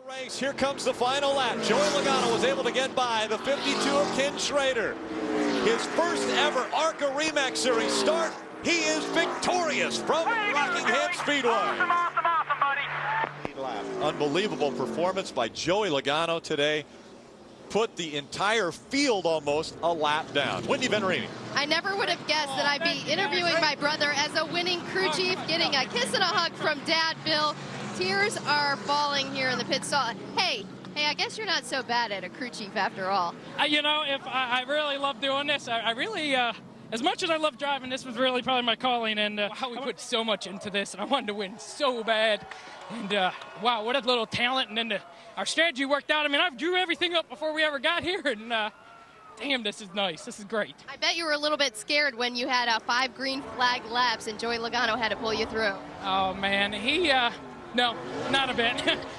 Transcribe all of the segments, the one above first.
Race. Here comes the final lap. Joey Logano was able to get by the 52 of Ken Schrader. His first ever ARCA Menards Series start. He is victorious from Rockingham Speedway. Awesome, buddy. Unbelievable performance by Joey Logano today. Put the entire field almost a lap down. Wendy Venturini. I never would have guessed that I'd be interviewing my brother as a winning crew chief, getting a kiss and a hug from Dad, Bill. Tears are falling here in the pit stall. Hey, I guess you're not so bad at a crew chief after all. You know, if I really love doing this. I really, as much as I love driving, this was really probably my calling, and how we put so much into this, and I wanted to win so bad. And wow, what a little talent, and then our strategy worked out. I mean, I drew everything up before we ever got here, and damn, this is nice. This is great. I bet you were a little bit scared when you had 5 green flag laps and Joey Logano had to pull you through. Oh man, no, not a bit.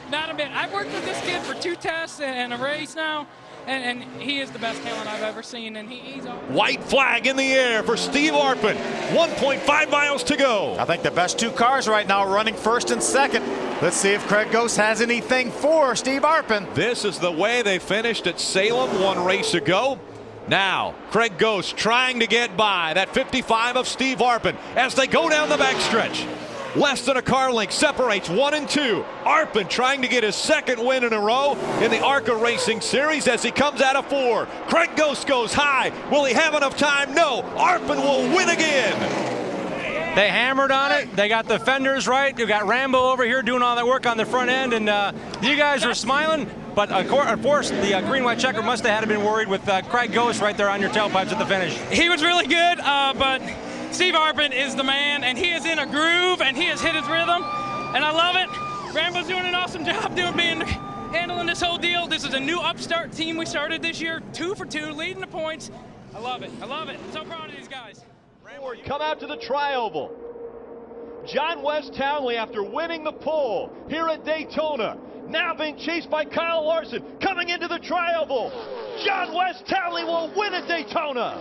Not a bit. I've worked with this kid for 2 tests and a race now, and he is the best talent I've ever seen, and he's awesome. White flag in the air for Steve Arpin. 1.5 miles to go. I think the best 2 cars right now running first and second. Let's see if Craig Ghost has anything for Steve Arpin. This is the way they finished at Salem 1 race ago. Now, Craig Ghost trying to get by that 55 of Steve Arpin as they go down the backstretch. Less than a car length separates 1 and 2. Arpin trying to get his 2nd win in a row in the ARCA Racing Series as he comes out of 4. Craig Ghost goes high. Will he have enough time? No. Arpin will win again. They hammered on it. They got the fenders right. You got Rambo over here doing all that work on the front end, and you guys are smiling. But of course, the green white checker must have been worried with Craig Ghost right there on your tailpipes at the finish. He was really good, but Steve Arpin is the man, and he is in a groove, and he has hit his rhythm, and I love it. Rambo's doing an awesome job handling this whole deal. This is a new upstart team we started this year, 2 for 2, leading the points. I love it. I love it. I'm so proud of these guys. Ford come out to the tri-oval. John West Townley, after winning the pole here at Daytona, now being chased by Kyle Larson, coming into the tri-oval. John West Townley will win at Daytona.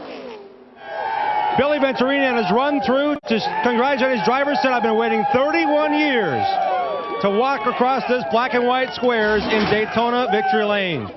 Billy Venturini on his run through to congratulate his driver, said, I've been waiting 31 years to walk across this black and white squares in Daytona Victory Lane.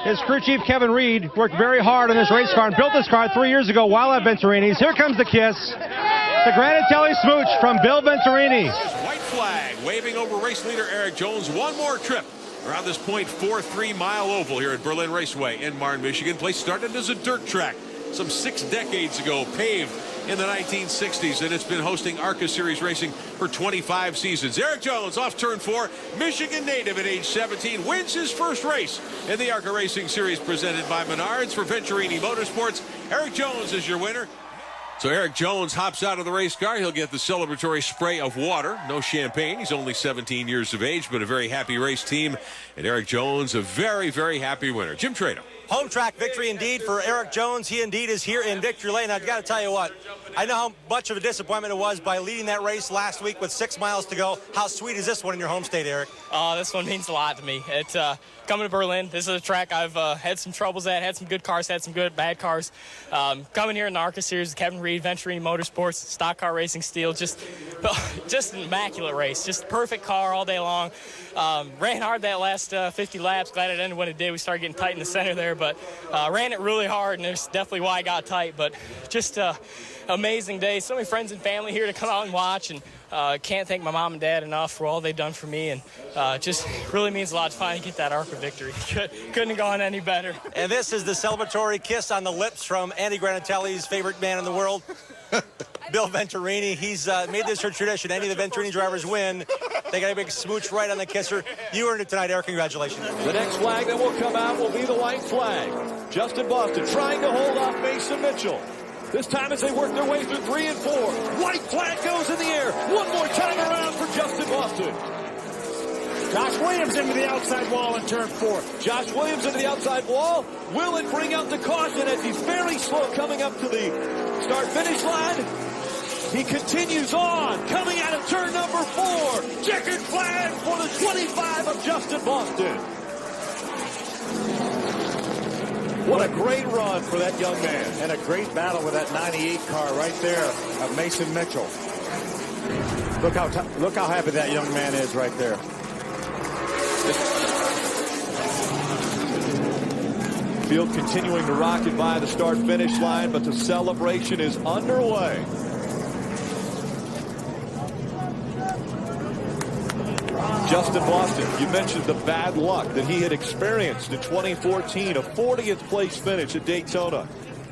His crew chief, Kevin Reed, worked very hard on this race car and built this car 3 years ago while at Venturini's. Here comes the kiss. The Granatelli smooch from Bill Venturini. White flag waving over race leader Erik Jones. One more trip around this .43 mile oval here at Berlin Raceway in Marne, Michigan. Place started as a dirt track some 6 decades ago, paved in the 1960s, and it's been hosting ARCA Series racing for 25 seasons. Erik Jones off turn 4, Michigan native at age 17, wins his first race in the ARCA Racing Series presented by Menards for Venturini Motorsports. Erik Jones is your winner. So Erik Jones hops out of the race car. He'll get the celebratory spray of water. No champagne. He's only 17 years of age, but a very happy race team. And Erik Jones, a very, very happy winner. Jim Trado. Home track victory indeed for Erik Jones. He indeed is here in Victory Lane. I've got to tell you what, I know how much of a disappointment it was by leading that race last week with 6 miles to go. How sweet is this one in your home state, Erik? This one means a lot to me. It's coming to Berlin. This is a track I've had some troubles at, had some good cars, had some good bad cars. Coming here in the ARCA Series, Kevin Reed, Venturini Motorsports, stock car racing steel, just an immaculate race. Just perfect car all day long. Ran hard that last 50 laps. Glad it ended when it did. We started getting tight in the center there, but ran it really hard, and there's definitely why I got tight. But just amazing day. So many friends and family here to come out and watch, and can't thank my mom and dad enough for all they've done for me, and just really means a lot to finally get that ARCA victory. Couldn't have gone any better. And this is the celebratory kiss on the lips from Andy Granatelli's favorite man in the world, Bill Venturini. He's made this a tradition. Any of the Venturini drivers win, they got a big smooch right on the kisser. You earned it tonight, Erik. Congratulations. The next flag that will come out will be the white flag. Justin Boston trying to hold off Mason Mitchell. This time as they work their way through 3 and 4. White flag goes in the air. One more time around for Justin Boston. Josh Williams into the outside wall in turn 4. Josh Williams into the outside wall. Will it bring out the caution as he's very slow coming up to the start-finish line? He continues on, coming out of turn number 4. Checkered flag for the 25 of Justin Boston. What a great run for that young man. And a great battle with that 98 car right there of Mason Mitchell. Look how happy that young man is right there. Field continuing to rock it by the start-finish line, but the celebration is underway. Justin Boston, you mentioned the bad luck that he had experienced in 2014, a 40th place finish at Daytona.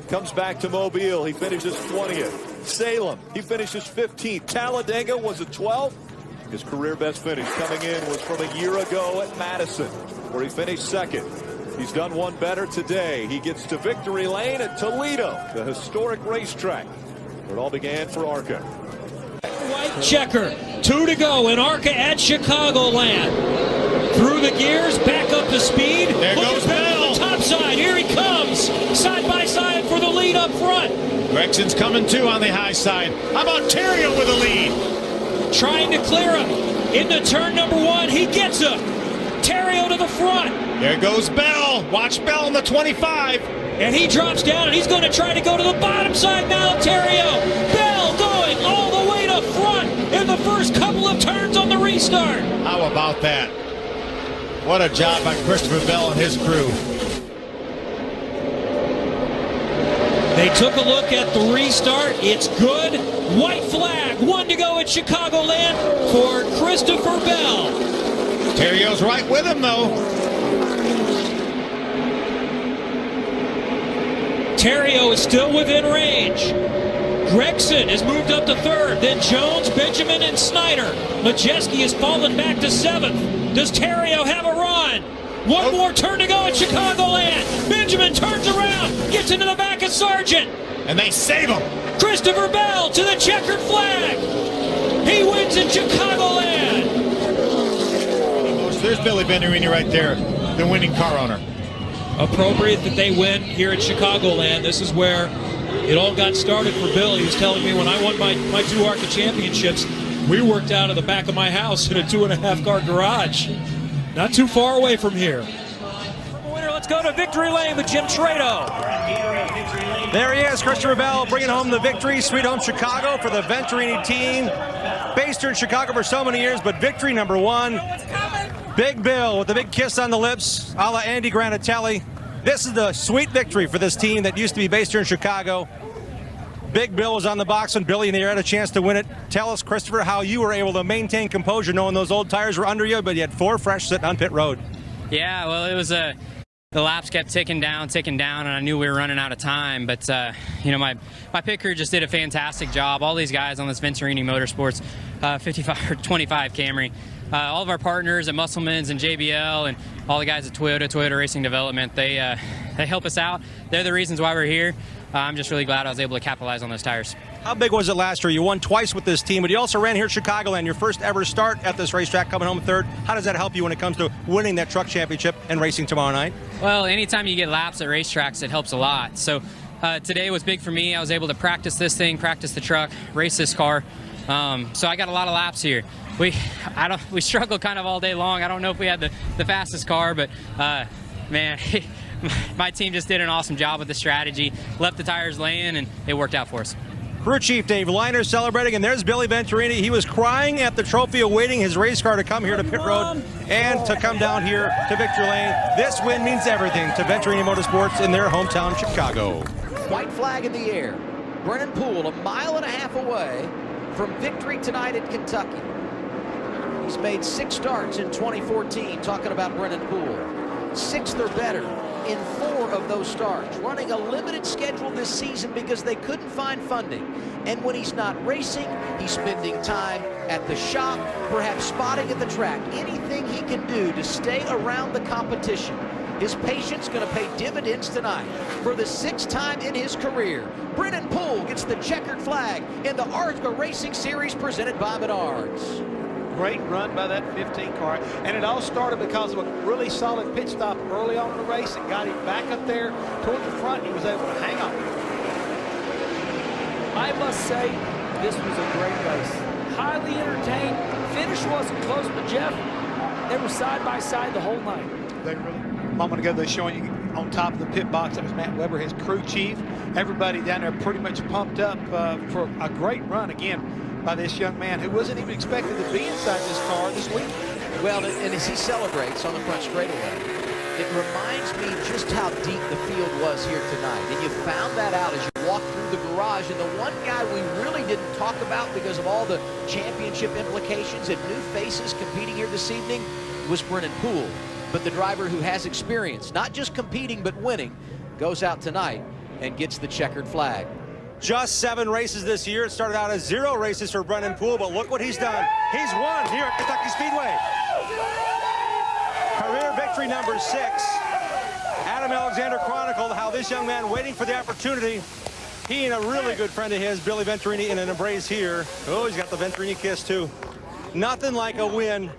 Comes back to Mobile, he finishes 20th. Salem, he finishes 15th. Talladega was a 12th. His career best finish coming in was from a year ago at Madison, where he finished second. He's done one better today. He gets to victory lane at Toledo, the historic racetrack where it all began for ARCA. White checker, 2 to go in ARCA at Chicagoland. Through the gears, back up to speed. There goes Bell. On the top side, here he comes. Side by side for the lead up front. Gregson's coming too on the high side. How about Terrio with a lead? Trying to clear him. Into turn number 1, he gets him. Terrio to the front. There goes Bell. Watch Bell in the 25. And he drops down, and he's going to try to go to the bottom side now. Terrio. Bell going all the way to front in the first couple of turns on the restart. How about that? What a job by Christopher Bell and his crew. They took a look at the restart. It's good. White flag. 1 to go at Chicagoland for Christopher Bell. Terrio's right with him, though. Terrio is still within range. Gregson has moved up to 3rd. Then Jones, Benjamin, and Snyder. Majeski has fallen back to 7th. Does Terrio have a run? One more turn to go at Chicagoland. Benjamin turns around, gets into the back of Sargent. And they save him. Christopher Bell to the checkered flag. He wins in Chicagoland. There's Billy Venturini right there, the winning car owner. Appropriate that they win here at Chicagoland. This is where it all got started for Bill. He was telling me when I won my 2 ARCA championships, we worked out of the back of my house in a 2.5-car garage. Not too far away from here. Winner, let's go to victory lane with Jim Trado. There he is, Christopher Bell, bringing home the victory. Sweet home Chicago for the Venturini team. Based here in Chicago for so many years, but victory number 1. Big Bill with a big kiss on the lips, a la Andy Granatelli. This is the sweet victory for this team that used to be based here in Chicago. Big Bill was on the box when Billy and you had a chance to win it. Tell us, Christopher, how you were able to maintain composure knowing those old tires were under you, but you had 4 fresh sitting on pit road. Yeah, well, it was the laps kept ticking down, and I knew we were running out of time. But, you know, my pit crew just did a fantastic job. All these guys on this Venturini Motorsports 55 or 25 Camry. All of our partners at Musselman's and JBL and all the guys at Toyota Racing Development, they help us out. They're the reasons why we're here. I'm just really glad I was able to capitalize on those tires. How big was it last year? You won twice with this team, but you also ran here at Chicagoland, your first ever start at this racetrack, coming home 3rd. How does that help you when it comes to winning that truck championship and racing tomorrow night? Well, anytime you get laps at racetracks, it helps a lot. So today was big for me. I was able to practice this thing, practice the truck, race this car. So I got a lot of laps here. We struggled kind of all day long. I don't know if we had the fastest car, but man, my team just did an awesome job with the strategy, left the tires laying, and it worked out for us. Crew Chief Dave Liner celebrating, and there's Billy Venturini. He was crying at the trophy awaiting his race car to come here to pit road and to come down here to victory lane. This win means everything to Venturini Motorsports in their hometown, Chicago. White flag in the air. Brennan Poole 1.5 miles away from victory tonight at Kentucky. He's made 6 starts in 2014, talking about Brennan Poole. 6th or better in 4 of those starts, running a limited schedule this season because they couldn't find funding. And when he's not racing, he's spending time at the shop, perhaps spotting at the track, anything he can do to stay around the competition. His patience going to pay dividends tonight. For the 6th time in his career, Brennan Poole gets the checkered flag in the ARCA Racing Series presented by Menards. Great run by that 15 car, and it all started because of a really solid pit stop early on in the race and got him back up there toward the front. He was able to hang on. I must say, this was a great race. Highly entertained. Finish wasn't close, but Jeff, they were side by side the whole night. They really. A moment ago, they're showing you on top of the pit box. That was Matt Weber, his crew chief. Everybody down there pretty much pumped up for a great run again by this young man who wasn't even expected to be inside this car this week. Well, and as he celebrates on the front straightaway, it reminds me just how deep the field was here tonight. And you found that out as you walked through the garage. And the one guy we really didn't talk about because of all the championship implications and new faces competing here this evening was Brennan Poole. But the driver who has experience, not just competing but winning, goes out tonight and gets the checkered flag. Just 7 races this year. It started out as 0 races for Brennan Poole, but look what he's done. He's won here at Kentucky Speedway. Career victory number 6. Adam Alexander chronicled how this young man waiting for the opportunity. He and a really good friend of his, Billy Venturini, in an embrace here. Oh, he's got the Venturini kiss too. Nothing like a win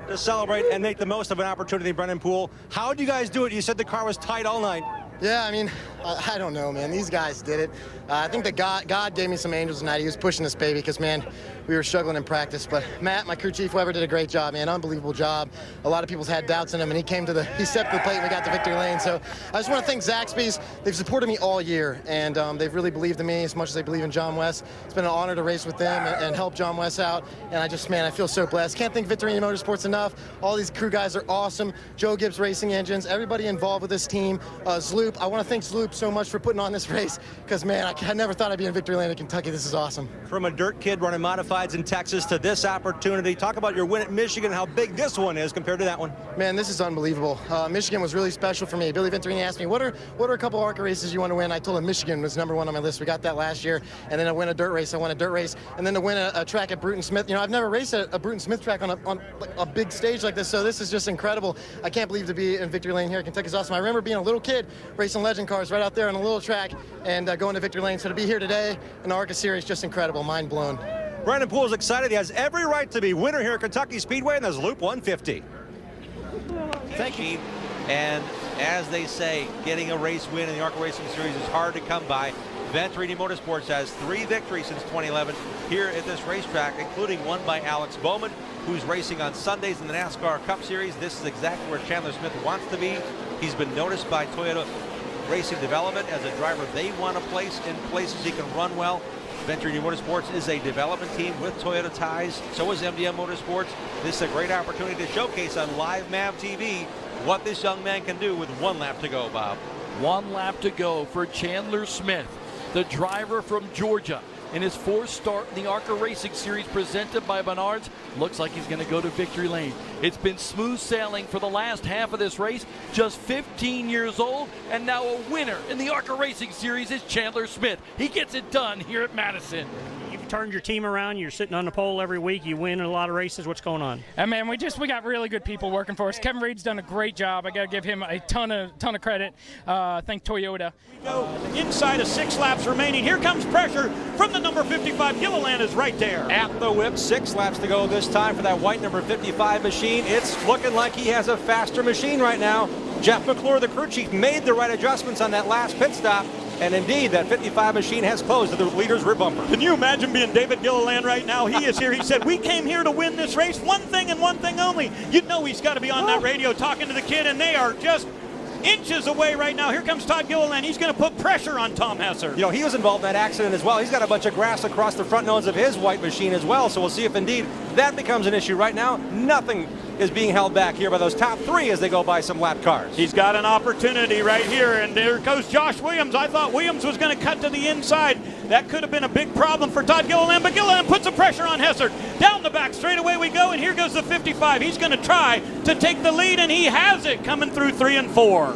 to celebrate and make the most of an opportunity, Brennan Poole. How did you guys do it? You said the car was tight all night. Yeah, I mean, I don't know, man. These guys did it. I think that God gave me some angels tonight. He was pushing this baby because, man, we were struggling in practice. But Matt, my crew chief, Weber, did a great job, man. Unbelievable job. A lot of people's had doubts in him, and he stepped to the plate and we got to victory lane. So I just want to thank Zaxby's. They've supported me all year, and they've really believed in me as much as they believe in John West. It's been an honor to race with them and help John West out. And I feel so blessed. Can't thank Venturini Motorsports enough. All these crew guys are awesome. Joe Gibbs Racing Engines, everybody involved with this team. Zloop, I want to thank Zloop so much for putting on this race because, man, I never thought I'd be in victory lane in Kentucky. This is awesome. From a dirt kid running modifieds in Texas to this opportunity, talk about your win at Michigan, how big this one is compared to that one. Man, this is unbelievable. Michigan was really special for me. Billy Venturini asked me, what are a couple ARCA races you want to win? I told him Michigan was #1 on my list. We got that last year. And then I win a dirt race. I won a dirt race. And then to win a track at Burton Smith. You know, I've never raced a Burton Smith track on a big stage like this, so this is just incredible. I can't believe to be in victory lane here at Kentucky is awesome. I remember being a little kid racing legend cars right out there on a little track and going to victory lane. So to be here today in the ARCA Series, just incredible, mind blown. Brennan Poole is excited. He has every right to be winner here at Kentucky Speedway, and there's Loop 150. Thank you. And as they say, getting a race win in the ARCA Racing Series is hard to come by. Venturini Motorsports has 3 victories since 2011 here at this racetrack, including one by Alex Bowman, who's racing on Sundays in the NASCAR Cup Series. This is exactly where Chandler Smith wants to be. He's been noticed by Toyota Racing Development as a driver they want to place in places he can run well. Venturini Motorsports is a development team with Toyota ties. So is MDM Motorsports. This is a great opportunity to showcase on Live MAV TV what this young man can do with 1 lap to go, Bob. 1 lap to go for Chandler Smith, the driver from Georgia. In his 4th start in the ARCA Racing Series presented by Menards, looks like he's going to go to victory lane. It's been smooth sailing for the last half of this race. Just 15 years old, and now a winner in the ARCA Racing Series is Chandler Smith. He gets it done here at Madison. You've turned your team around. You're sitting on the pole every week. You win in a lot of races. What's going on? And man, we got really good people working for us. Kevin Reed's done a great job. I got to give him a ton of credit. Thank Toyota. We go inside of 6 laps remaining. Here comes pressure from the number 55. Gilliland is right there. At the whip, 6 laps to go this time for that white number 55 machine. It's looking like he has a faster machine right now. Jeff McClure, the crew chief, made the right adjustments on that last pit stop. And indeed, that 55 machine has closed to the leader's rear bumper. Can you imagine being David Gilliland right now? He is here. He said, we came here to win this race. One thing and one thing only. You know he's got to be on that radio talking to the kid, and they are just inches away right now. Here comes Todd Gilliland. He's going to put pressure on Tom Hesser. You know, he was involved in that accident as well. He's got a bunch of grass across the front nose of his white machine as well. So we'll see if indeed that becomes an issue. Right now, nothing is being held back here by those top 3 as they go by some lap cars. He's got an opportunity right here, and there goes Josh Williams. I thought Williams was going to cut to the inside. That could have been a big problem for Todd Gilliland, but Gilliland puts the pressure on Hesser. Down the back, straight away we go, and here goes the 55. He's going to try to take the lead, and he has it coming through 3 and 4.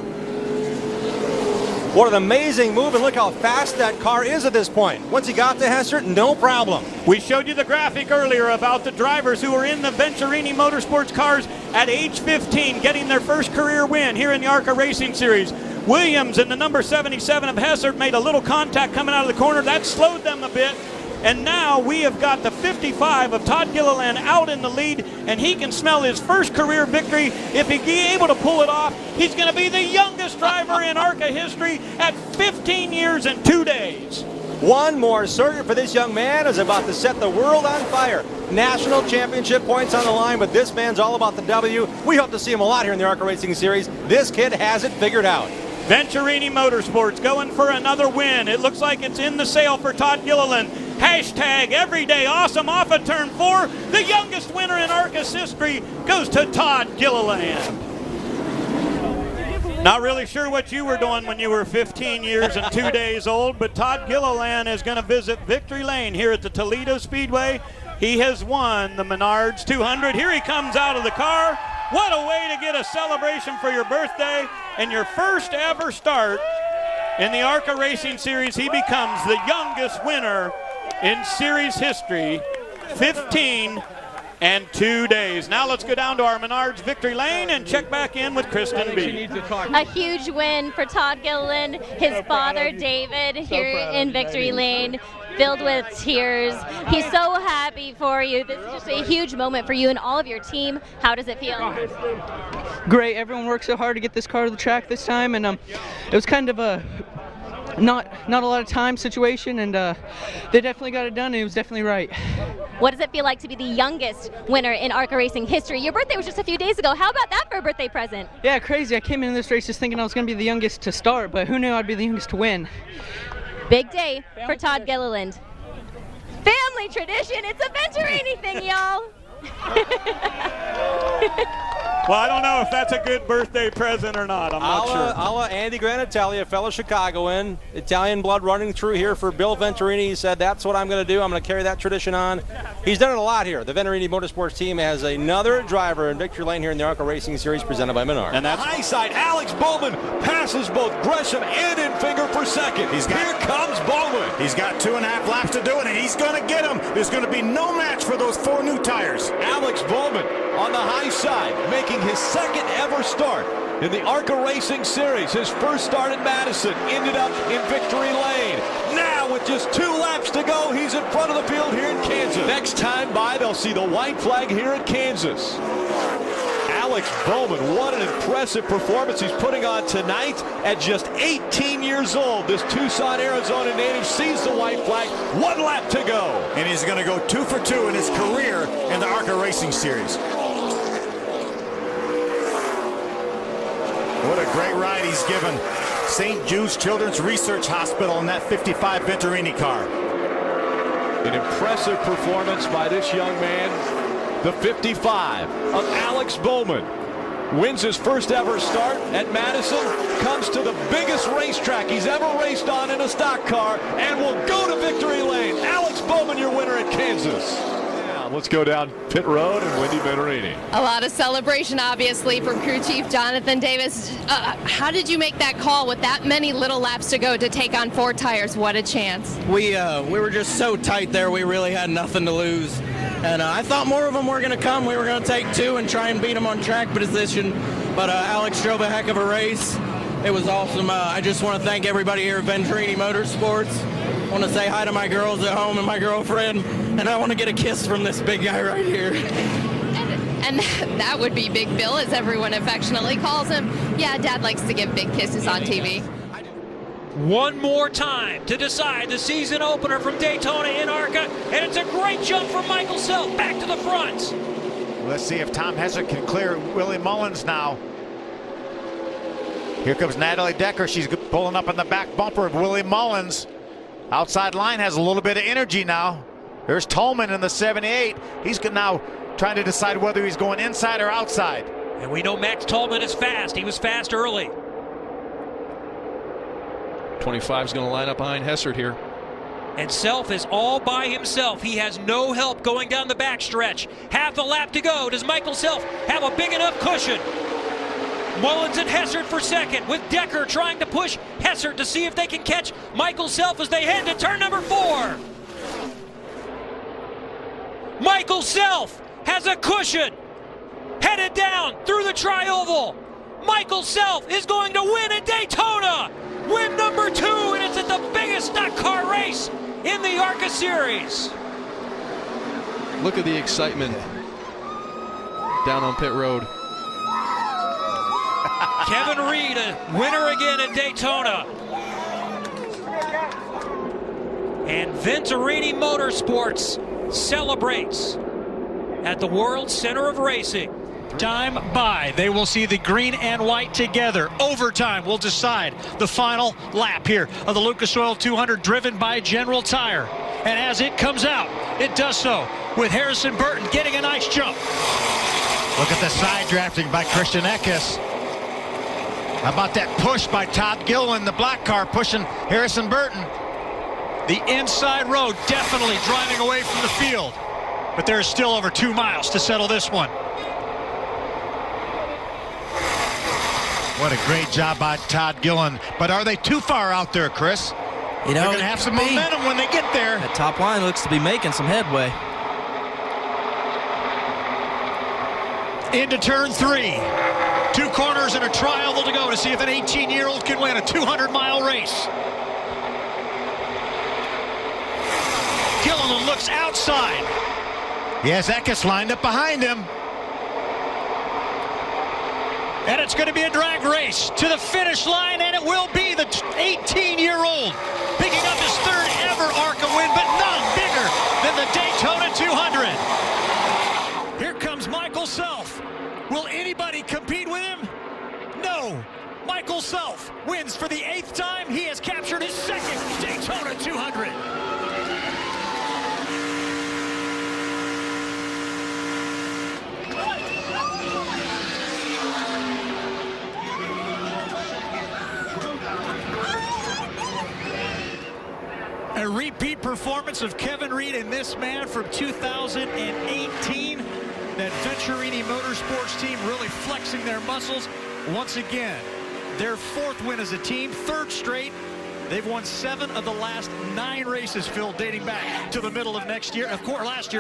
What an amazing move, and look how fast that car is at this point. Once he got to Hesser, no problem. We showed you the graphic earlier about the drivers who were in the Venturini Motorsports cars at age 15 getting their first career win here in the ARCA Racing Series. Williams and the number 77 of Hesser made a little contact coming out of the corner. That slowed them a bit. And now we have got the 55 of Todd Gilliland out in the lead, and he can smell his first career victory. If he's able to pull it off, he's going to be the youngest driver in ARCA history at 15 years and 2 days. One more circuit for this young man is about to set the world on fire. National championship points on the line, but this man's all about the W. We hope to see him a lot here in the ARCA Racing Series. This kid has it figured out. Venturini Motorsports going for another win. It looks like it's in the sail for Todd Gilliland. Hashtag everyday awesome off of turn 4. The youngest winner in ARCA's history goes to Todd Gilliland. Not really sure what you were doing when you were 15 years and 2 days old, but Todd Gilliland is going to visit Victory Lane here at the Toledo Speedway. He has won the Menards 200. Here he comes out of the car. What a way to get a celebration for your birthday and your first ever start in the ARCA Racing Series. He becomes the youngest winner in series history, 15 and 2 days. Now let's go down to our Menards Victory Lane and check back in with Kristen B. A huge win for Todd Gilliland, his father David here in Victory Lane, filled with tears. He's so happy for you. This is just a huge moment for you and all of your team. How does it feel? Great. Everyone worked so hard to get this car to the track this time, and it was kind of a not a lot of time situation, and they definitely got it done, and it was definitely right. What does it feel like to be the youngest winner in ARCA Racing history? Your birthday was just a few days ago. How about that for a birthday present? Yeah, crazy. I came into this race just thinking I was going to be the youngest to start, but who knew I'd be the youngest to win. Big day for Todd Gilliland. Family tradition. It's a Venturini thing, y'all. Well, I don't know if that's a good birthday present or not. I'm not sure. A la Andy Granatelli, a fellow Chicagoan, Italian blood running through here for Bill Venturini. He said, that's what I'm going to do. I'm going to carry that tradition on. He's done it a lot here. The Venturini Motorsports team has another driver in Victory Lane here in the ARCA Racing Series presented by Menards. And that's high side. Alex Bowman passes both Gresham and Infinger for second. Here comes Bowman. He's got 2.5 laps to do it, and he's going to get him. There's going to be no match for those 4 new tires. Alex Bowman on the high side, making his second ever start in the ARCA Racing Series. His first start in Madison ended up in Victory Lane. Now with just 2 laps to go, he's in front of the field here in Kansas. Next time by, they'll see the white flag here in Kansas. Alex Bowman, what an impressive performance he's putting on tonight at just 18 years old. This Tucson, Arizona native sees the white flag. 1 lap to go. And he's going to go 2 for 2 in his career in the ARCA Racing Series. What a great ride he's given St. Jude's Children's Research Hospital in that 55 Venturini car. An impressive performance by this young man. The 55 of Alex Bowman wins his first ever start at Madison, comes to the biggest racetrack he's ever raced on in a stock car, and will go to Victory Lane. Alex Bowman, your winner at Kansas. Now let's go down pit road and Wendy Venturini. A lot of celebration, obviously, from crew chief Jonathan Davis. How did you make that call with that many little laps to go to take on 4 tires? What a chance. We were just so tight there. We really had nothing to lose. And I thought more of them were going to come. We were going to take 2 and try and beat them on track position. But Alex drove a heck of a race. It was awesome. I just want to thank everybody here at Venturini Motorsports. I want to say hi to my girls at home and my girlfriend. And I want to get a kiss from this big guy right here. And that would be Big Bill, as everyone affectionately calls him. Yeah, Dad likes to give big kisses on TV. One more time to decide the season opener from Daytona in ARCA, and it's a great jump from Michael Self back to the front. Let's see if Tom Hessert can clear Willie Mullins now. Here comes Natalie Decker. She's pulling up in the back bumper of Willie Mullins. Outside line has a little bit of energy now. There's Tolman in the 78. He's now trying to decide whether he's going inside or outside. And we know Max Tolman is fast. He was fast early. 25 is going to line up behind Hessert here. And Self is all by himself. He has no help going down the backstretch. Half a lap to go. Does Michael Self have a big enough cushion? Mullins and Hessert for second, with Decker trying to push Hessert to see if they can catch Michael Self as they head to turn number 4. Michael Self has a cushion. Headed down through the tri-oval. Michael Self is going to win at Daytona. Win number 2, and it's at the biggest stock car race in the ARCA Series. Look at the excitement down on pit road. Kevin Reed, a winner again at Daytona. And Venturini Motorsports celebrates at the World Center of Racing. Time by. They will see the green and white together. Overtime will decide the final lap here of the Lucas Oil 200 driven by General Tire. And as it comes out, it does so with Harrison Burton getting a nice jump. Look at the side drafting by Christian Eckes. How about that push by Todd Gilliland, the black car, pushing Harrison Burton. The inside road definitely driving away from the field. But there's still over 2 miles to settle this one. What a great job by Todd Gilliland. But are they too far out there, Chris? You know, they're going to have some momentum when they get there. The top line looks to be making some headway. Into turn 3. 2 corners and a tri-oval to go to see if an 18-year-old can win a 200-mile race. Gilliland looks outside. He has Eckes lined up behind him. And it's going to be a drag race to the finish line, and it will be the 18-year-old picking up his 3rd ever ARCA win, but none bigger than the Daytona 200. Here comes Michael Self. Will anybody compete with him? No. Michael Self wins for the 8th time. He has captured his 2nd Daytona 200. A repeat performance of Kevin Reed and this man from 2018. That Venturini Motorsports team really flexing their muscles once again. Their 4th win as a team, 3rd straight. They've won 7 of the last 9 races, Phil, dating back to the middle of last year,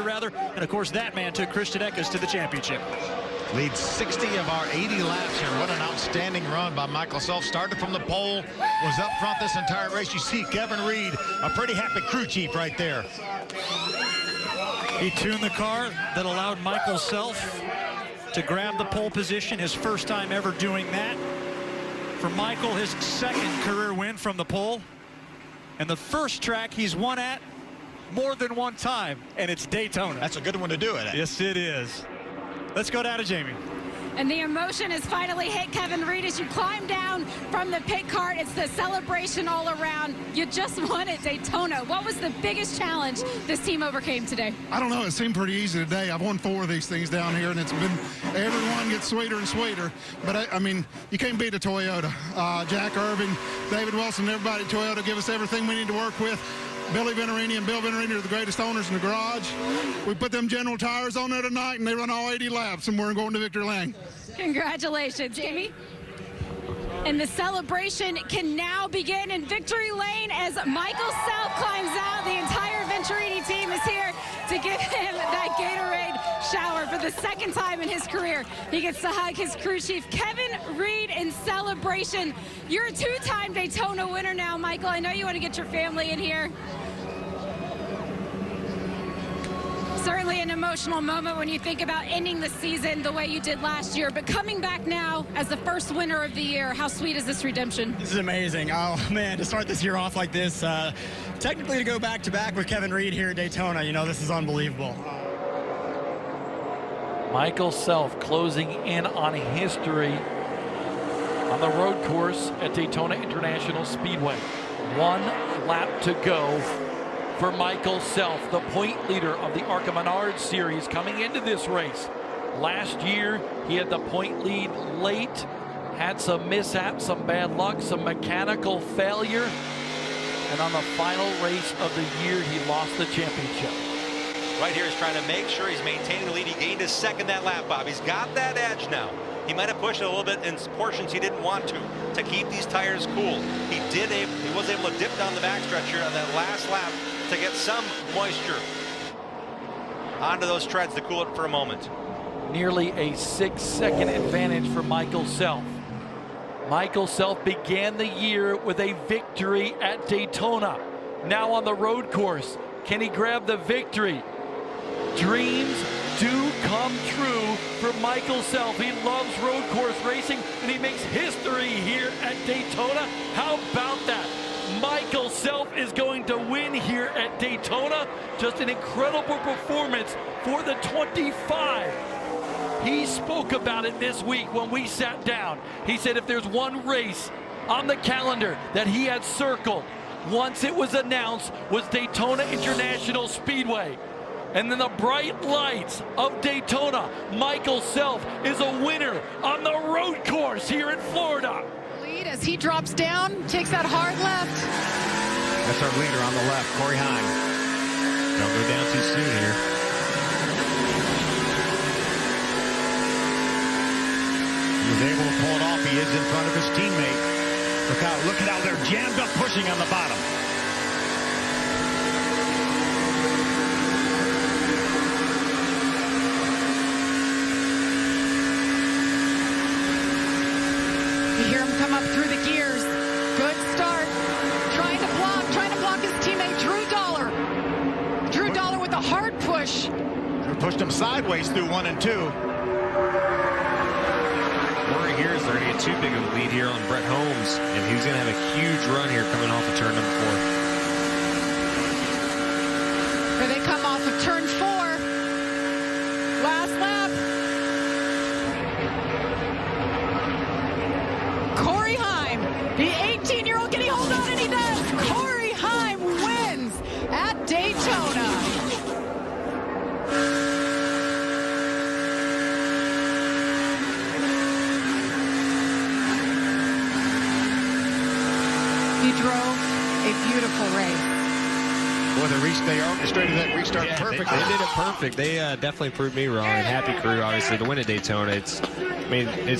rather. And of course, that man took Christian Eckes to the championship. Leads 60 of our 80 laps here. What an outstanding run by Michael Self. Started from the pole, was up front this entire race. You see Kevin Reed, a pretty happy crew chief right there. He tuned the car that allowed Michael Self to grab the pole position, his first time ever doing that. For Michael, his 2nd career win from the pole. And the first track he's won at more than one time, and it's Daytona. That's a good one to do it at. Yes, it is. Let's go down to Jamie. And the emotion has finally hit Kevin Reed as you climb down from the pit cart. It's the celebration all around. You just won at Daytona. What was the biggest challenge this team overcame today? I don't know. It seemed pretty easy today. I've won 4 of these things down here, and it's been, everyone gets sweeter and sweeter. But, I mean, you can't beat a Toyota. Jack Irving, David Wilson, everybody at Toyota give us everything we need to work with. Billy Venturini and Bill Venturini are the greatest owners in the garage. We put them General tires on there tonight, and they run all 80 laps, and we're going to victory lane. Congratulations, Jamie. And the celebration can now begin in victory lane as Michael Self climbs out. The entire Venturini team is here to give him that Gatorade shower for the 2nd time in his career. He gets to hug his crew chief, Kevin Reed, in celebration. You're a 2-time Daytona winner now, Michael. I know you want to get your family in here. Certainly an emotional moment when you think about ending the season the way you did last year, but coming back now as the first winner of the year, how sweet is this redemption? This is amazing. Oh, man, to start this year off like this, technically to go back-to-back with Kevin Reed here at Daytona, you know, this is unbelievable. Michael Self closing in on history on the road course at Daytona International Speedway. 1 lap to go for Michael Self, the point leader of the ARCA Menards Series coming into this race. Last year, he had the point lead late, had some mishaps, some bad luck, some mechanical failure, and on the final race of the year, he lost the championship. Right here, he's trying to make sure he's maintaining the lead. He gained his 2nd that lap, Bob. He's got that edge now. He might have pushed it a little bit in portions he didn't want to keep these tires cool. He was able to dip down the backstretch here on that last lap to get some moisture onto those treads to cool it for a moment. Nearly a 6-second advantage for Michael Self. Michael Self began the year with a victory at Daytona. Now on the road course, can he grab the victory? Dreams do come true for Michael Self. He loves road course racing, and he makes history here at Daytona. How about that? Michael Self is going to win here at Daytona. Just an incredible performance for the 25. He spoke about it this week when we sat down. He said if there's one race on the calendar that he had circled, once it was announced, was Daytona International Speedway. And then the bright lights of Daytona, Michael Self is a winner on the road course here in Florida. Lead as he drops down, takes that hard left. That's our leader on the left, Corey Heim. Don't go down too soon here. He was able to pull it off. He is in front of his teammate. Look at how they're jammed up pushing on the bottom. You hear him come up through the gears. Good start. Trying to block his teammate Drew Dollar. Drew Dollar with a hard push. Drew pushed him sideways through 1 and 2. Worry here is they're going to get too big of a lead here on Brett Holmes, and he's going to have a huge run here coming off of turn number 4. Here they come off of turn 4. Last lap. Corey Heim, the 18-year-old getting hold on, and he does. Corey Heim wins at Daytona. He drove a beautiful race. Boy, they orchestrated that restart perfectly. They did it perfect. They definitely proved me wrong. And happy crew, obviously, to win at Daytona. It's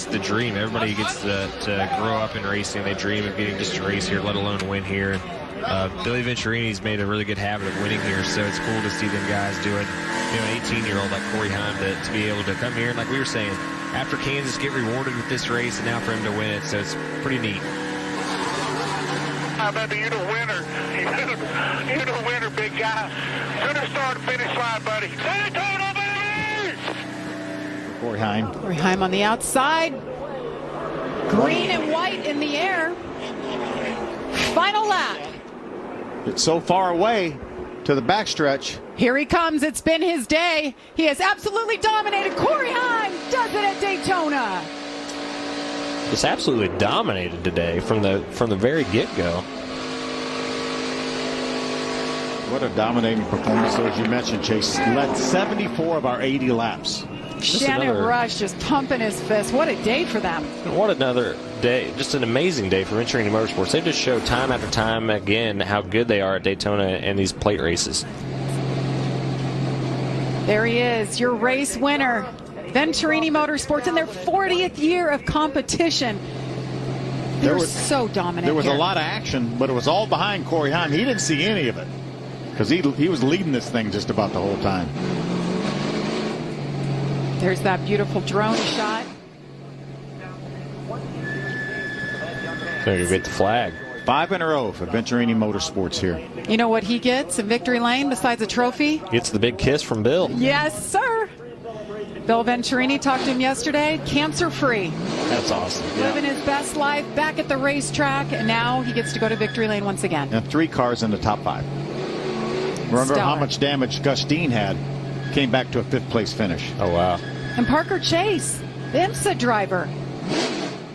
the dream. Everybody gets to grow up in racing. They dream of getting just to race here, let alone win here. And Billy Venturini's made a really good habit of winning here, so it's cool to see them guys do it. An 18-year-old like Corey Heim to be able to come here, and like we were saying, after Kansas, get rewarded with this race, and now for him to win it, so it's pretty neat. Baby, you're the winner. You're the winner, big guy. To the start and finish line, buddy. Daytona, baby! Corey Heim. Corey Heim on the outside. Green and white in the air. Final lap. It's so far away to the backstretch. Here he comes. It's been his day. He has absolutely dominated. Corey Heim does it at Daytona. Just absolutely dominated today from the very get-go. What a dominating performance, as you mentioned, Chase. Led 74 of our 80 laps. Shannon Rush just pumping his fist. What a day for them. What another day. Just an amazing day for Venturini Motorsports. They just show time after time again how good they are at Daytona and these plate races. There he is, your race winner. Venturini Motorsports in their 40th year of competition. They were so dominant. There was here. a lot of action, but it was all behind Corey Heim. He didn't see any of it because he was leading this thing just about the whole time. There's that beautiful drone shot. So you get the flag. 5 in a row for Venturini Motorsports here. You know what he gets in victory lane besides a trophy? Gets the big kiss from Bill. Yes, sir. Bill Venturini, talked to him yesterday, cancer-free. That's awesome. Living his best life, back at the racetrack, and now he gets to go to victory lane once again. And 3 cars in the top 5. Remember how much damage Gus Dean had. Came back to a 5th place finish. Oh, wow. And Parker Chase, the IMSA driver,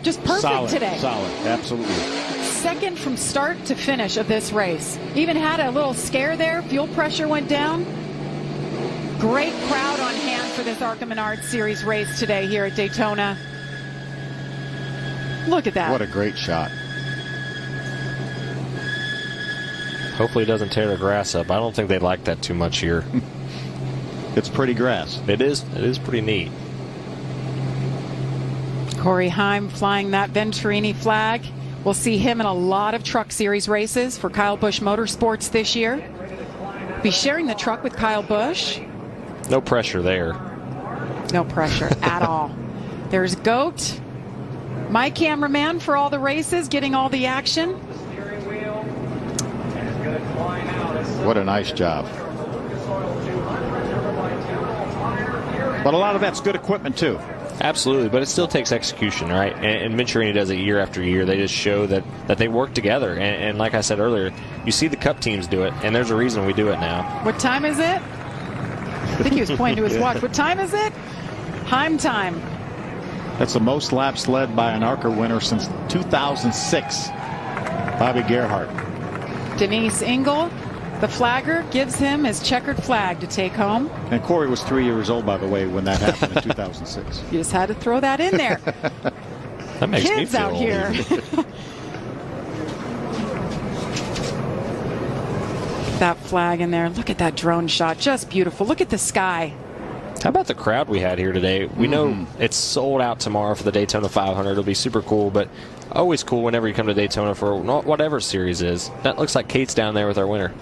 just perfect today. Solid, absolutely. 2nd from start to finish of this race. Even had a little scare there. Fuel pressure went down. Great crowd on hand for this ARCA Menards Series race today here at Daytona. Look at that. What a great shot. Hopefully it doesn't tear the grass up. I don't think they like that too much here. It's pretty grass. It is pretty neat. Corey Heim flying that Venturini flag. We'll see him in a lot of Truck Series races for Kyle Busch Motorsports this year. Be sharing the truck with Kyle Busch. No pressure there. No pressure at all. There's Goat, my cameraman for all the races, getting all the action. What a nice job. But a lot of that's good equipment too. Absolutely, but it still takes execution, right? And Venturini does it year after year. They just show that they work together. And like I said earlier, you see the Cup teams do it, and there's a reason we do it now. What time is it? I think he was pointing to his watch. What time is it? Heim time. That's the most laps led by an ARCA winner since 2006. Bobby Gerhardt. Denise Engel, the flagger, gives him his checkered flag to take home. And Corey was 3 years old, by the way, when that happened in 2006. You just had to throw that in there. That makes Kids me feel out old. here. That flag in there. Look at that drone shot. Just beautiful. Look at the sky. How about the crowd we had here today? We know it's sold out tomorrow for the Daytona 500. It'll be super cool, but always cool whenever you come to Daytona for whatever series is. That looks like Kate's down there with our winner.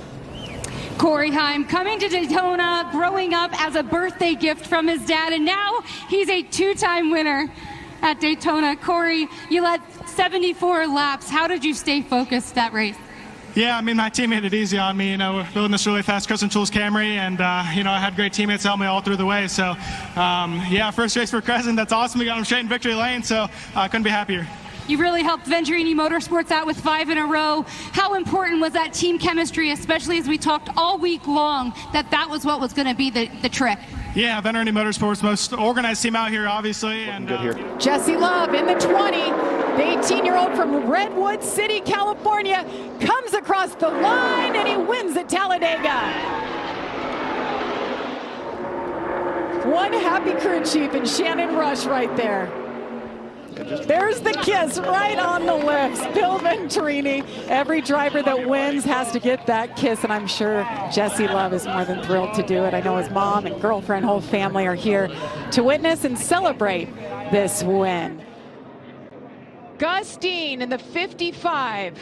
Corey Heim coming to Daytona, growing up as a birthday gift from his dad, and now he's a two-time winner at Daytona. Corey, you led 74 laps. How did you stay focused that race? Yeah, I mean, my team made it easy on me. You know, we're building this really fast custom tools Camry, and, you know, I had great teammates help me all through the way. So, yeah, first race for Crescent. That's awesome. We got him straight in victory lane, so I couldn't be happier. You really helped Venturini Motorsports out with 5 in a row. How important was that team chemistry, especially as we talked all week long, that was what was going to be the trick? Yeah, Venturini Motorsports, most organized team out here, obviously. And good here. Jesse Love in the 20. The 18-year-old from Redwood City, California, comes across the line and he wins at Talladega. One happy crew chief and Shannon Rush right there. There's the kiss right on the lips. Bill Venturini. Every driver that wins has to get that kiss, and I'm sure Jesse Love is more than thrilled to do it. I know his mom and girlfriend, whole family are here to witness and celebrate this win. Gus Dean in the 55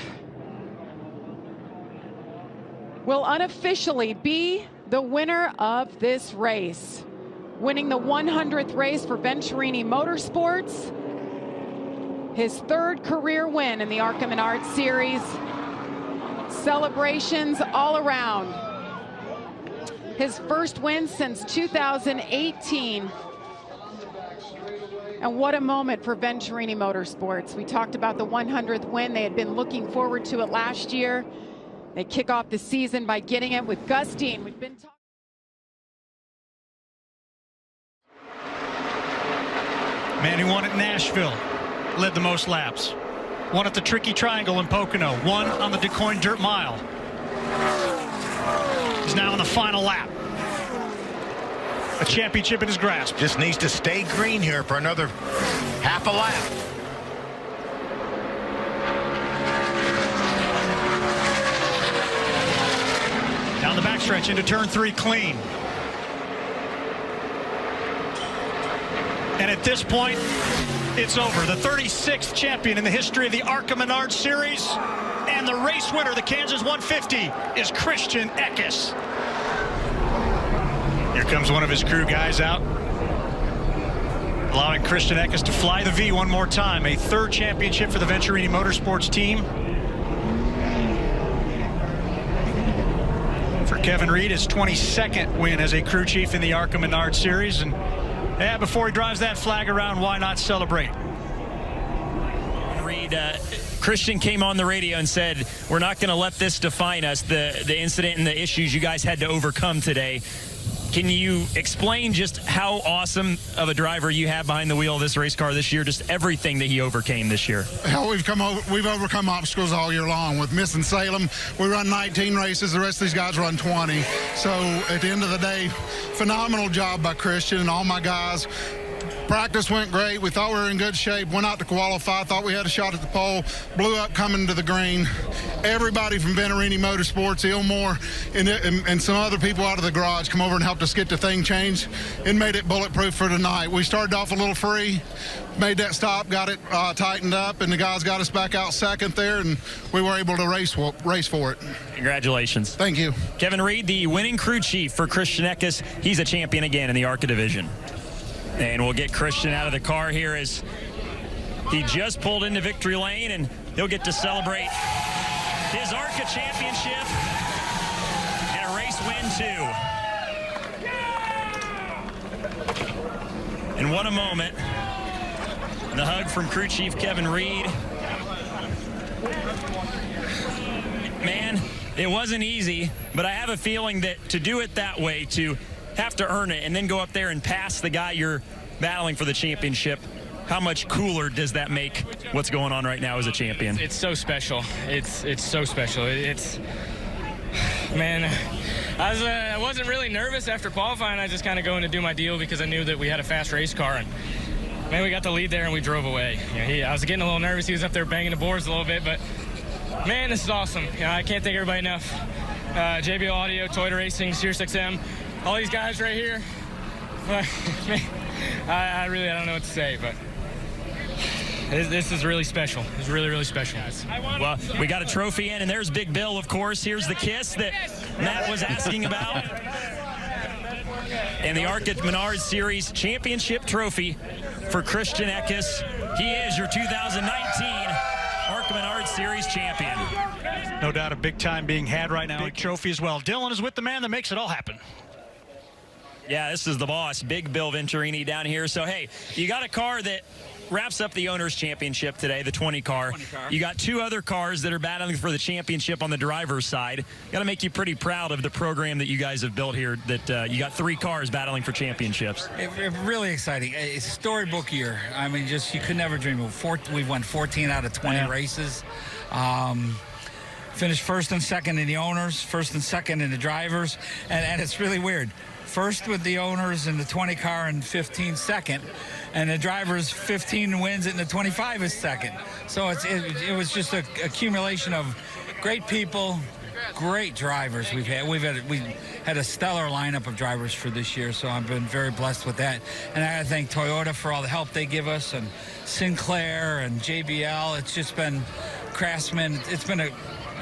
will unofficially be the winner of this race, winning the 100th race for Venturini Motorsports. His third career win in the ARCA Menards Series. Celebrations all around. His first win since 2018. And what a moment for Venturini Motorsports. We talked about the 100th win. They had been looking forward to it last year. They kick off the season by getting it with Gus Dean. We've been talking. Man who won at Nashville, led the most laps. Won at the Tricky Triangle in Pocono. Won on the DuQuoin Dirt Mile. He's now in the final lap. A championship in his grasp. Just needs to stay green here for another half a lap. Down the backstretch into turn 3 clean. And at this point, it's over. The 36th champion in the history of the ARCA Menards Series. And the race winner, the Kansas 150, is Christian Eckes. Here comes one of his crew guys out, allowing Christian Eckes to fly the V one more time. A third championship for the Venturini Motorsports team. For Kevin Reed, his 22nd win as a crew chief in the ARCA Menards Series. And yeah, before he drives that flag around, why not celebrate? Reed, Christian came on the radio and said, we're not going to let this define us, the incident and the issues you guys had to overcome today. Can you explain just how awesome of a driver you have behind the wheel of this race car this year, just everything that he overcame this year? Hell, we've overcome obstacles all year long. With missing Salem, we run 19 races. The rest of these guys run 20. So at the end of the day, phenomenal job by Christian and all my guys. Practice went great. We thought we were in good shape. Went out to qualify. Thought we had a shot at the pole. Blew up coming to the green. Everybody from Venturini Motorsports, Ilmore, and some other people out of the garage come over and helped us get the thing changed and made it bulletproof for tonight. We started off a little free, made that stop, got it tightened up, and the guys got us back out second there, and we were able to race for it. Congratulations. Thank you. Kevin Reed, the winning crew chief for Christian Eckes. He's a champion again in the ARCA division. And we'll get Christian out of the car here as he just pulled into victory lane, and he'll get to celebrate his ARCA championship and a race win too. And what a moment. The hug from crew chief Kevin Reed. Man, it wasn't easy, but I have a feeling that to do it that way, to have to earn it and then go up there and pass the guy you're battling for the championship, how much cooler does that make what's going on right now as a champion? It's so special. It's so special. Man, I wasn't really nervous after qualifying. I just kind of going to do my deal because I knew that we had a fast race car, and man, we got the lead there and we drove away. I was getting a little nervous. He was up there banging the boards a little bit, but man, this is awesome. I can't thank everybody enough. JBL Audio, Toyota Racing, Sirius XM, all these guys right here. Man, I don't know what to say, but this is really special. It's really, really special. Well, we got a trophy in, and there's Big Bill, of course. Here's the kiss that Matt was asking about. And the ARCA Menards Series Championship trophy for Christian Eckes. He is your 2019 ARCA Menards Series champion. No doubt a big time being had right now. Big trophy as well. Dylan is with the man that makes it all happen. Yeah, this is the boss, Big Bill Venturini down here. So, hey, you got a car that wraps up the Owners' Championship today, the 20 car. You got 2 other cars that are battling for the championship on the driver's side. Got to make you pretty proud of the program that you guys have built here, that you got 3 cars battling for championships. Really exciting. It's a storybook year. I mean, just you could never dream of. We've won 14 out of 20 races. Finished first and second in the Owners, first and second in the drivers, and it's really weird. First with the Owners in the 20 car and 15 second, and the drivers 15 wins it and the 25 is second. So it was just an accumulation of great people, great drivers we had a stellar lineup of drivers for this year, so I've been very blessed with that. And I gotta thank Toyota for all the help they give us, and Sinclair and JBL. It's just been Craftsman. It's been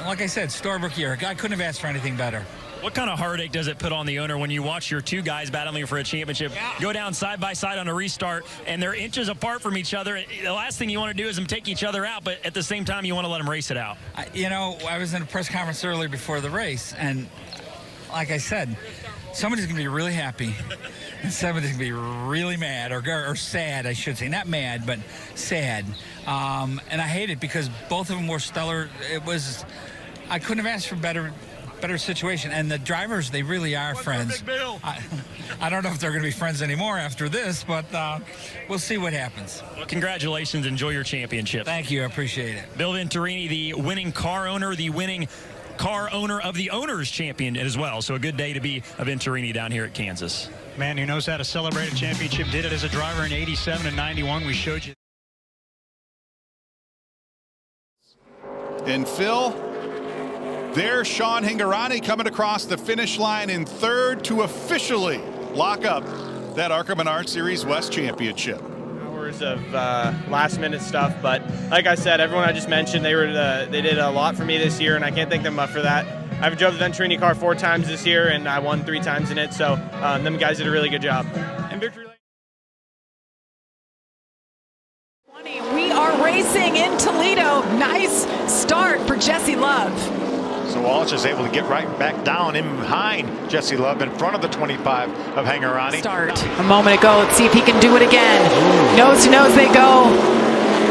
like I said, storybook year. I couldn't have asked for anything better. What kind of heartache does it put on the owner when you watch your 2 guys battling for a championship go down side by side on a restart, and they're inches apart from each other? The last thing you want to do is them take each other out, but at the same time, you want to let them race it out. I was in a press conference earlier before the race, and like I said, somebody's going to be really happy, and somebody's going to be really mad, or sad, I should say. Not mad, but sad. And I hate it because both of them were stellar. I couldn't have asked for better situation, and the drivers, they really are friends. I don't know if they're going to be friends anymore after this, but we'll see what happens. Well, congratulations. Enjoy your championship. Thank you. I appreciate it. Bill Venturini, the winning car owner, the winning car owner of the Owners Champion as well. So a good day to be a Venturini down here at Kansas. Man who knows how to celebrate a championship. Did it as a driver in 87 and 91. We showed you. And Phil, there's Sean Hingorani coming across the finish line in 3rd to officially lock up that ARCA Menards Series West Championship. Hours of last-minute stuff, but like I said, everyone I just mentioned, they did a lot for me this year, and I can't thank them enough for that. I've drove the Venturini car 4 times this year, and I won 3 times in it, so them guys did a really good job. And victory. We are racing in Toledo. Nice start for Jesse Love. So Walsh is able to get right back down in behind Jesse Love in front of the 25 of Hingorani. Start a moment ago. Let's see if he can do it again. Nose to nose they go.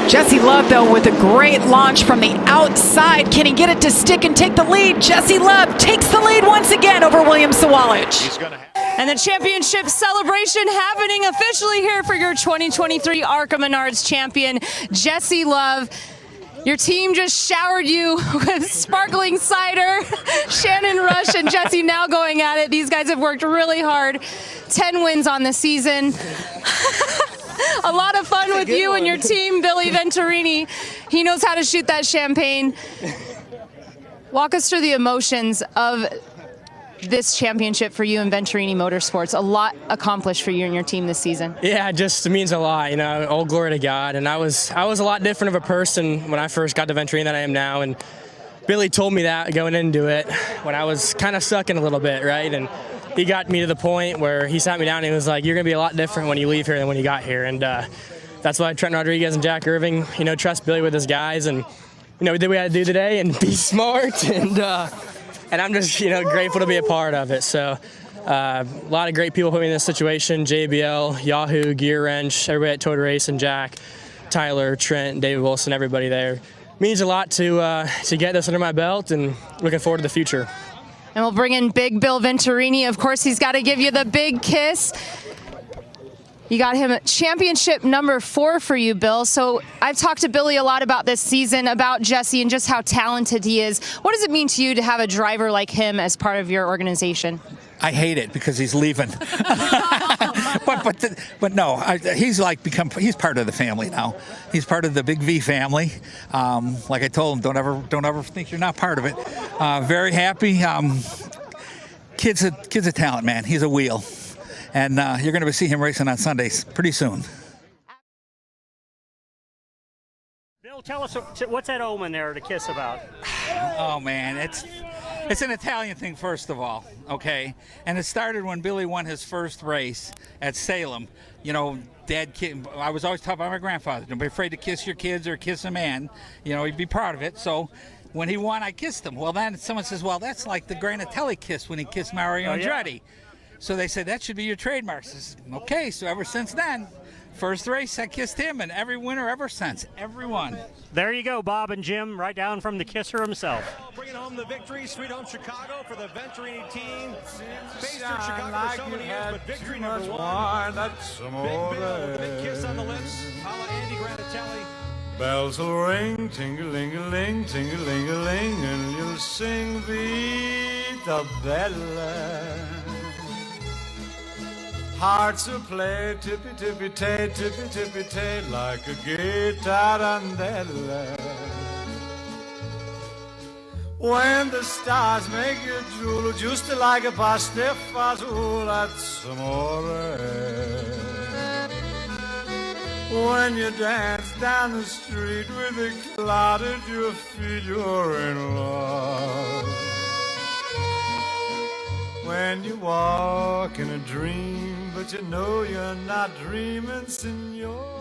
Jesse Love, though, with a great launch from the outside. Can he get it to stick and take the lead? Jesse Love takes the lead once again over William Sawalich. And the championship celebration happening officially here for your 2023 ARCA Menards champion, Jesse Love. Your team just showered you with sparkling cider. Shannon Rush and Jesse now going at it. These guys have worked really hard. 10 wins on the season. A lot of fun with you and your team, Billy Venturini. He knows how to shoot that champagne. Walk us through the emotions of this championship for you and Venturini Motorsports. A lot accomplished for you and your team this season. Yeah, it just means a lot, all glory to God. And I was a lot different of a person when I first got to Venturini than I am now. And Billy told me that going into it when I was kind of sucking a little bit, right? And he got me to the point where he sat me down and he was like, you're going to be a lot different when you leave here than when you got here. And that's why Trent Rodriguez and Jack Irving, trust Billy with his guys. And, we did what we had to do today and be smart. And I'm just, grateful to be a part of it. So a lot of great people put me in this situation. JBL, Yahoo, Gear Wrench, everybody at Toyota Race, and Jack, Tyler, Trent, David Wilson, everybody there. Means a lot to get this under my belt, and looking forward to the future. And we'll bring in Big Bill Venturini. Of course, he's got to give you the big kiss. You got him at championship number 4 for you, Bill. So I've talked to Billy a lot about this season, about Jesse, and just how talented he is. What does it mean to you to have a driver like him as part of your organization? I hate it because he's leaving. but no, he's part of the family now. He's part of the Big V family. Like I told him, don't ever think you're not part of it. Very happy. Kid's a talent, man. He's a wheel. And you're going to see him racing on Sundays pretty soon. Bill, tell us, what's that omen there to kiss about? Oh, man, it's an Italian thing, first of all, okay? And it started when Billy won his first race at Salem. You know, I was always taught by my grandfather, don't be afraid to kiss your kids or kiss a man. You know, he'd be proud of it. So when he won, I kissed him. Well, then someone says, well, that's like the Granatelli kiss when he kissed Mario Andretti. So they said, that should be your trademark. I said, okay, so ever since then, first race, I kissed him, and every winner ever since, everyone. There you go, Bob and Jim, right down from the kisser himself. Bringing home the victory, Sweet Home Chicago for the Venturini team. Based in Chicago for so many years, but victory number 1. Big Bill with a big kiss on the lips, a la Andy Granatelli. Bells will ring, ting-a-ling-a-ling, ting-a-ling-a-ling, and you'll sing Vita Bella. Hearts will play tippy-tippy-tay, tippy-tippy-tay, like a guitarandella. When the stars make you drool, just like a pasta fazool, that's amore. When you dance down the street with a cloud at your feet, you're in love. When you walk in a dream, but you know you're not dreaming, senor.